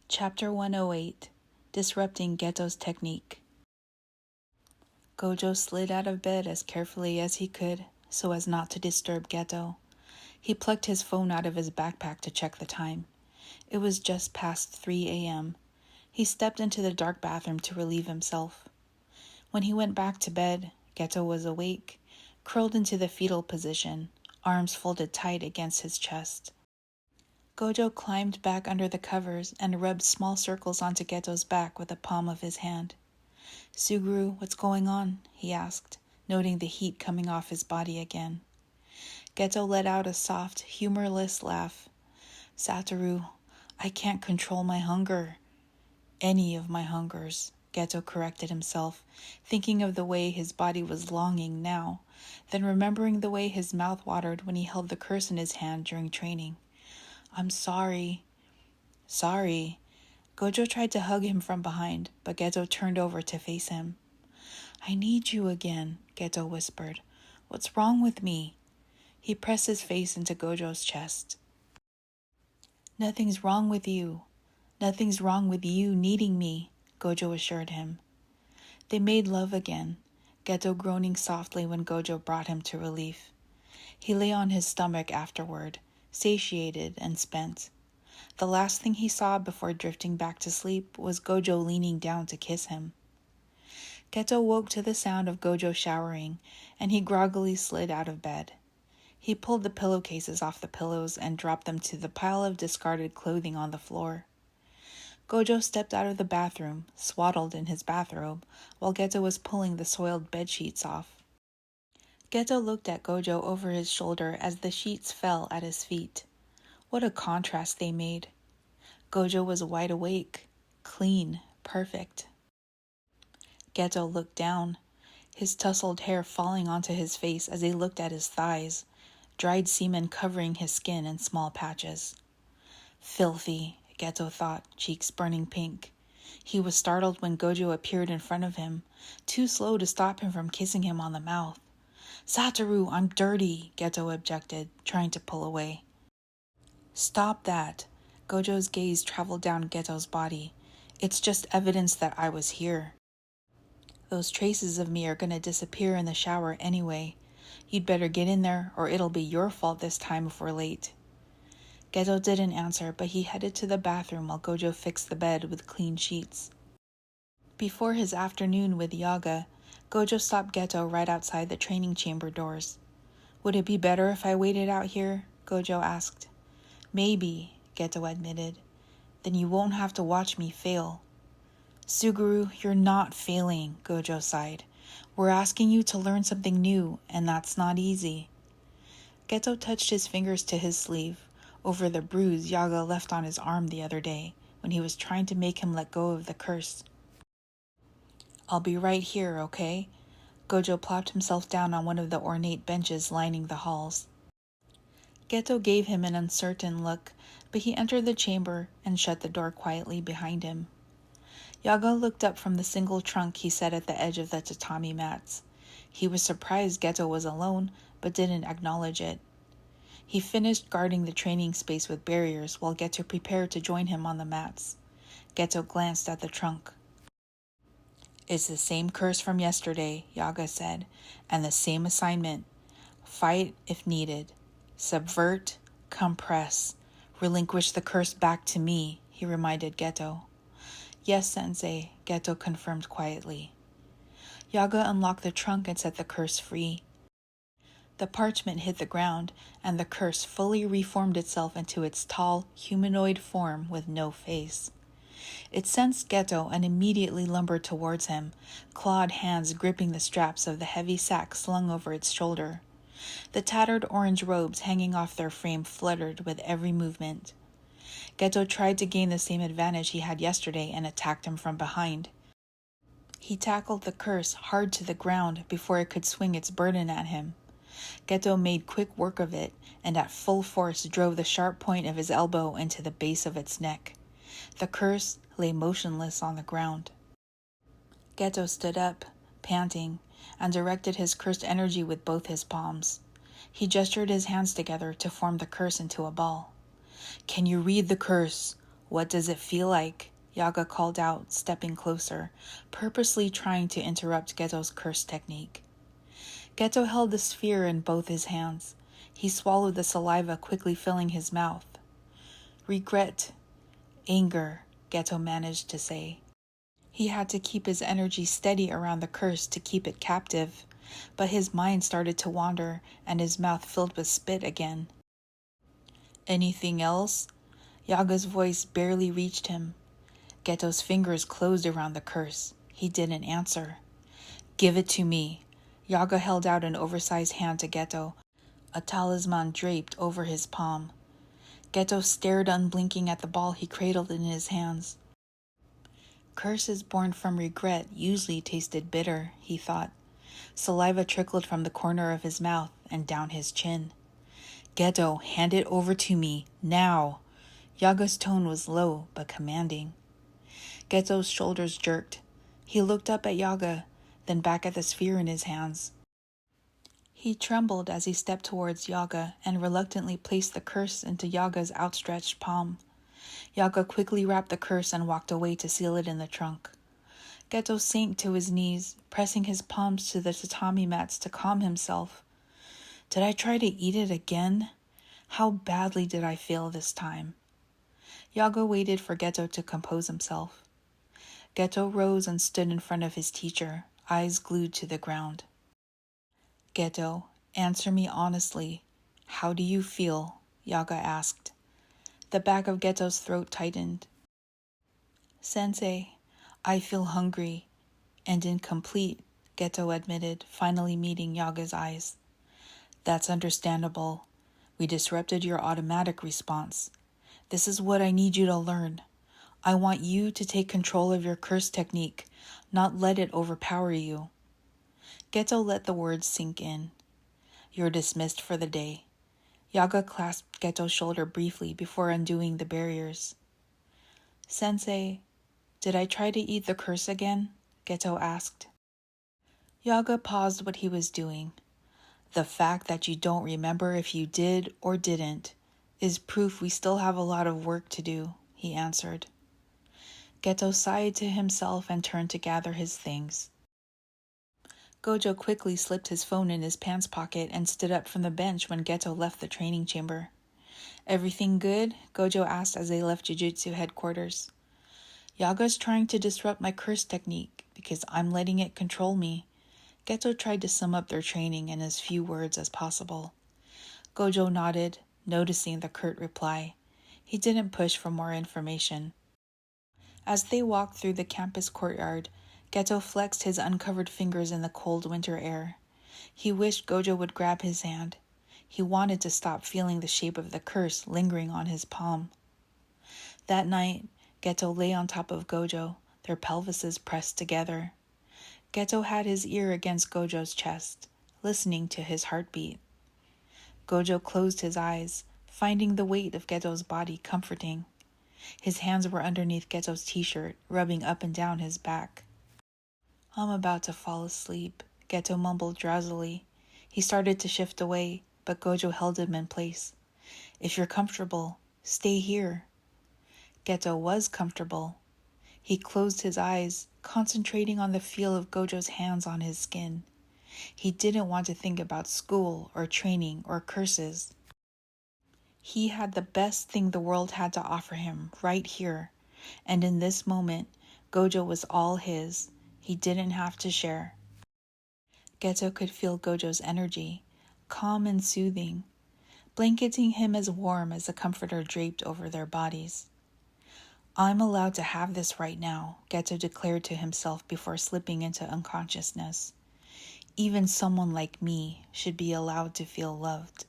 Chapter 108 Disrupting Geto's Technique. Gojo slid out of bed as carefully as he could so as not to disturb Geto. He plucked his phone out of his backpack to check the time. It was just past 3 a.m. He stepped into the dark bathroom to relieve himself. When he went back to bed, Geto was awake, curled into the fetal position, arms folded tight against his chest. Gojo climbed back under the covers and rubbed small circles onto Geto's back with the palm of his hand. "Suguru, what's going on?" he asked, noting the heat coming off his body again. Geto let out a soft, humorless laugh. "Satoru, I can't control my hunger." "Any of my hungers," Geto corrected himself, thinking of the way his body was longing now, then remembering the way his mouth watered when he held the curse in his hand during training. "I'm sorry." "Sorry?" Gojo tried to hug him from behind, but Geto turned over to face him. "I need you again," Geto whispered. "What's wrong with me?" He pressed his face into Gojo's chest. "Nothing's wrong with you. Nothing's wrong with you needing me," Gojo assured him. They made love again, Geto groaning softly when Gojo brought him to relief. He lay on his stomach afterward, satiated and spent. The last thing he saw before drifting back to sleep was Gojo leaning down to kiss him. Geto woke to the sound of Gojo showering, and he groggily slid out of bed. He pulled the pillowcases off the pillows and dropped them to the pile of discarded clothing on the floor. Gojo stepped out of the bathroom, swaddled in his bathrobe, while Geto was pulling the soiled bedsheets off. Geto looked at Gojo over his shoulder as the sheets fell at his feet. What a contrast they made. Gojo was wide awake, clean, perfect. Geto looked down, his tousled hair falling onto his face as he looked at his thighs, dried semen covering his skin in small patches. Filthy, Geto thought, cheeks burning pink. He was startled when Gojo appeared in front of him, too slow to stop him from kissing him on the mouth. "Satoru, I'm dirty," Geto objected, trying to pull away. "Stop that." Gojo's gaze traveled down Geto's body. "It's just evidence that I was here. Those traces of me are gonna disappear in the shower anyway. You'd better get in there or it'll be your fault this time if we're late." Geto didn't answer, but he headed to the bathroom while Gojo fixed the bed with clean sheets. Before his afternoon with Yaga, Gojo stopped Geto right outside the training chamber doors. "Would it be better if I waited out here?" Gojo asked. "Maybe," Geto admitted. "Then you won't have to watch me fail." "Suguru, you're not failing," Gojo sighed. "We're asking you to learn something new, and that's not easy." Geto touched his fingers to his sleeve, over the bruise Yaga left on his arm the other day when he was trying to make him let go of the curse. "I'll be right here, okay?" Gojo plopped himself down on one of the ornate benches lining the halls. Geto gave him an uncertain look, but he entered the chamber and shut the door quietly behind him. Yaga looked up from the single trunk he set at the edge of the tatami mats. He was surprised Geto was alone, but didn't acknowledge it. He finished guarding the training space with barriers while Geto prepared to join him on the mats. Geto glanced at the trunk. "It's the same curse from yesterday," Yaga said, "and the same assignment. Fight if needed. Subvert, compress. Relinquish the curse back to me," he reminded Geto. "Yes, Sensei," Geto confirmed quietly. Yaga unlocked the trunk and set the curse free. The parchment hit the ground, and the curse fully reformed itself into its tall, humanoid form with no face. It sensed Geto and immediately lumbered towards him, clawed hands gripping the straps of the heavy sack slung over its shoulder. The tattered orange robes hanging off their frame fluttered with every movement. Geto tried to gain the same advantage he had yesterday and attacked him from behind. He tackled the curse hard to the ground before it could swing its burden at him. Geto made quick work of it, and at full force drove the sharp point of his elbow into the base of its neck. The curse lay motionless on the ground. Geto stood up, panting, and directed his cursed energy with both his palms. He gestured his hands together to form the curse into a ball. "Can you read the curse? What does it feel like? Yaga called out, stepping closer, purposely trying to interrupt Geto's curse technique. Geto held the sphere in both his hands. He swallowed the saliva, quickly filling his mouth. Regret, anger, Geto managed to say. He had to keep his energy steady around the curse to keep it captive, but his mind started to wander and his mouth filled with spit again. Anything else? Yaga's voice barely reached him. Geto's fingers closed around the curse. He didn't answer. Give it to me. Yaga held out an oversized hand to Geto, a talisman draped over his palm. Geto stared unblinking at the ball he cradled in his hands. Curses born from regret usually tasted bitter, he thought. Saliva trickled from the corner of his mouth and down his chin. Geto, hand it over to me, now. Yaga's tone was low but commanding. Geto's shoulders jerked. He looked up at Yaga, then back at the sphere in his hands. He trembled as he stepped towards Yaga and reluctantly placed the curse into Yaga's outstretched palm. Yaga quickly wrapped the curse and walked away to seal it in the trunk. Geto sank to his knees, pressing his palms to the tatami mats to calm himself. Did I try to eat it again? How badly did I fail this time? Yaga waited for Geto to compose himself. Geto rose and stood in front of his teacher, eyes glued to the ground. Geto, answer me honestly. How do you feel? Yaga asked. The back of Geto's throat tightened. Sensei, I feel hungry and incomplete, Geto admitted, finally meeting Yaga's eyes. That's understandable. We disrupted your automatic response. This is what I need you to learn. I want you to take control of your curse technique, not let it overpower you. Geto let the words sink in. You're dismissed for the day. Yaga clasped Geto's shoulder briefly before undoing the barriers. Sensei, did I try to eat the curse again? Geto asked. Yaga paused what he was doing. The fact that you don't remember if you did or didn't is proof we still have a lot of work to do, he answered. Geto sighed to himself and turned to gather his things. Gojo quickly slipped his phone in his pants pocket and stood up from the bench when Geto left the training chamber. Everything good? Gojo asked as they left Jujutsu headquarters. Yaga's trying to disrupt my curse technique because I'm letting it control me. Geto tried to sum up their training in as few words as possible. Gojo nodded, noticing the curt reply. He didn't push for more information. As they walked through the campus courtyard, Geto flexed his uncovered fingers in the cold winter air. He wished Gojo would grab his hand. He wanted to stop feeling the shape of the curse lingering on his palm. That night, Geto lay on top of Gojo, their pelvises pressed together. Geto had his ear against Gojo's chest, listening to his heartbeat. Gojo closed his eyes, finding the weight of Geto's body comforting. His hands were underneath Geto's t-shirt, rubbing up and down his back. I'm about to fall asleep, Geto mumbled drowsily. He started to shift away, but Gojo held him in place. If you're comfortable, stay here. Geto was comfortable. He closed his eyes, concentrating on the feel of Gojo's hands on his skin. He didn't want to think about school or training or curses. He had the best thing the world had to offer him right here, and in this moment, Gojo was all his. He didn't have to share. Geto could feel Gojo's energy, calm and soothing, blanketing him as warm as a comforter draped over their bodies. I'm allowed to have this right now, Geto declared to himself before slipping into unconsciousness. Even someone like me should be allowed to feel loved.